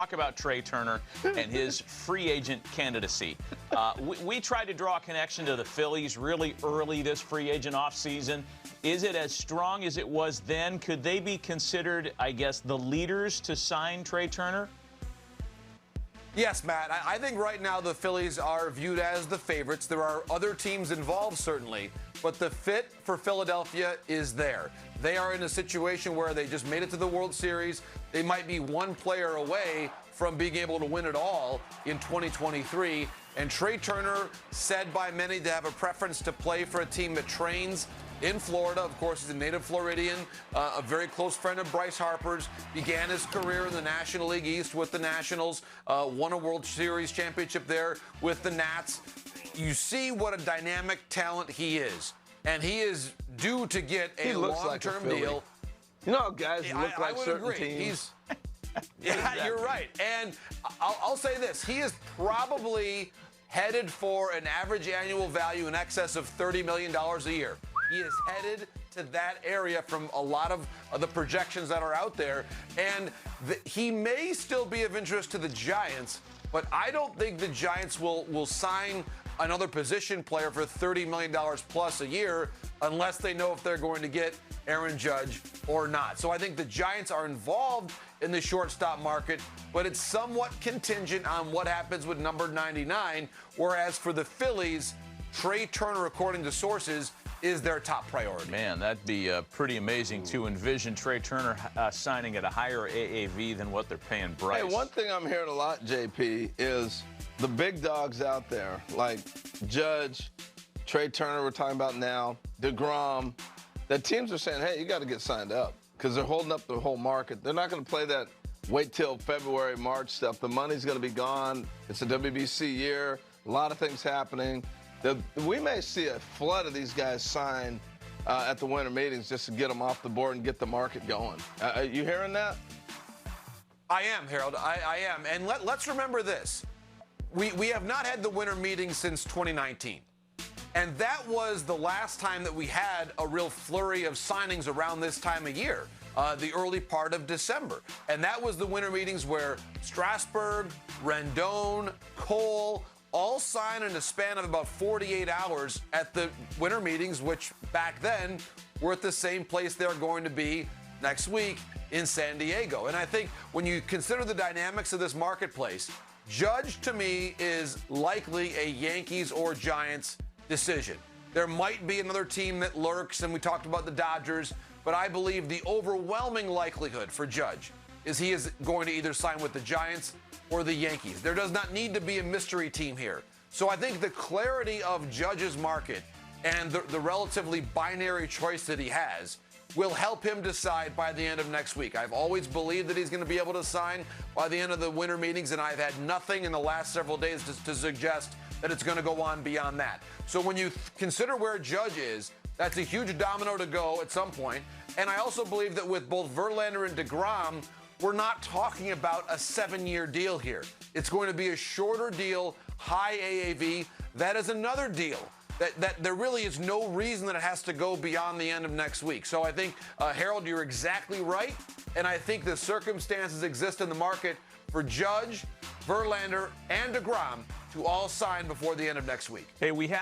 Talk about Trea Turner and his free agent candidacy. We tried to draw a connection to the Phillies really early this free agent offseason. Is it as strong as it was then? Could they be considered, I guess, the leaders to sign Trea Turner? Yes, Matt. I think right now the Phillies are viewed as the favorites. There are other teams involved, certainly, but the fit for Philadelphia is there. They are in a situation where they just made it to the World Series. They might be one player away from being able to win it all in 2023. And Trea Turner, said by many to have a preference to play for a team that trains in Florida. Of course, he's a native Floridian, a very close friend of Bryce Harper's. Began his career in the National League East with the Nationals, won a World Series championship there with the Nats. You see what a dynamic talent he is. And he is due to get a long-term deal. You know how guys look like certain teams? Yeah, you're right. And I'll say this. He is probably headed for an average annual value in excess of $30 million a year. He is headed to that area from a lot of the projections that are out there. And he may still be of interest to the Giants, but I don't think the Giants will sign another position player for $30 million plus a year unless they know if they're going to get Aaron Judge or not. So I think the Giants are involved in the shortstop market, but it's somewhat contingent on what happens with number 99, whereas for the Phillies, Trea Turner, according to sources, is their top priority. Man, that'd be pretty amazing to envision Trea Turner signing at a higher AAV than what they're paying Bryce. Hey, one thing I'm hearing a lot, JP, is the big dogs out there, like Judge, Trea Turner we're talking about now, DeGrom, that teams are saying, hey, you got to get signed up because they're holding up the whole market. They're not going to play that wait till February, March stuff. The money's going to be gone. It's a WBC year. A lot of things happening. We may see a flood of these guys sign at the winter meetings just to get them off the board and get the market going. Are you hearing that? I am, Harold. I am. And let's remember this. We have not had the winter meetings since 2019. And that was the last time that we had a real flurry of signings around this time of year, the early part of December. And that was the winter meetings where Strasburg, Rendon, Cole all signed in a span of about 48 hours at the winter meetings, which back then were at the same place they're going to be next week in San Diego. And I think when you consider the dynamics of this marketplace, Judge, to me, is likely a Yankees or Giants decision. There might be another team that lurks, and we talked about the Dodgers, but I believe the overwhelming likelihood for Judge is he is going to either sign with the Giants or the Yankees. There does not need to be a mystery team here. So I think the clarity of Judge's market and the relatively binary choice that he has will help him decide by the end of next week. I've always believed that he's going to be able to sign by the end of the winter meetings, and I've had nothing in the last several days to suggest that it's going to go on beyond that. So when you consider where Judge is, that's a huge domino to go at some point. And I also believe that with both Verlander and DeGrom, we're not talking about a 7-year deal here. It's going to be a shorter deal, high AAV. That is another deal that there really is no reason that it has to go beyond the end of next week. So I think, Harold, you're exactly right. And I think the circumstances exist in the market for Judge, Verlander, and DeGrom to all sign before the end of next week. Hey, we have